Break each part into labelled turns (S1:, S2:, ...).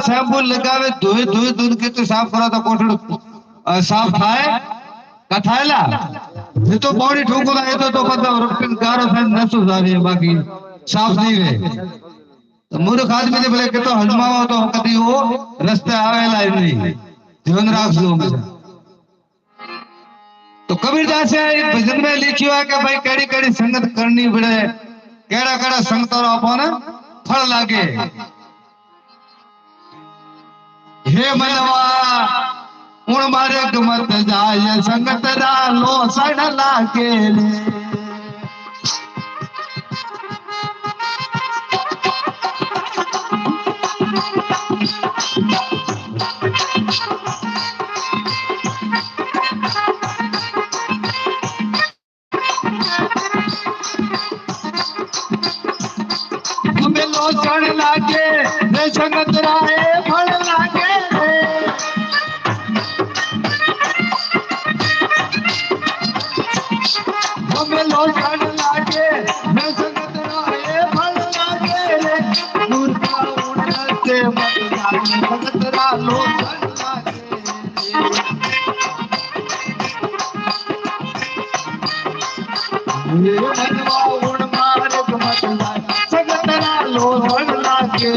S1: Shampoo लगावे धोई धोई दूध के तो साफ करा तो कोठड़ साफ थाए कथायला ये तो बॉडी ठोकला ये तो मतलब रुपन गारो से नसु जावे बाकी साफ नहीं वे तो मूर्ख आदमी ने बोले कि तो हजमाओ तो कदी वो रास्ते आवेला नहीं ध्यान रखो हमेशा। तो कबीरदास एक भजन में लिखियो है कि भाई केड़ी केड़ी संगत करनी पड़े केड़ा केड़ा संगत और अपन फल लागे। हे मनवा उन मारे मत जाए संगत रा लो सड़ लागे रे लो सड़ लागे रे संगत राए फल लागे लो सड़ लागे रे संगत राए फल लागे रे मूर्खा उड़ते मत जाए संगत रा लो सड़ लागे ये मनवा उड़ मारे मत जाए संगत रा लो सड़ लागे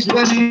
S1: करी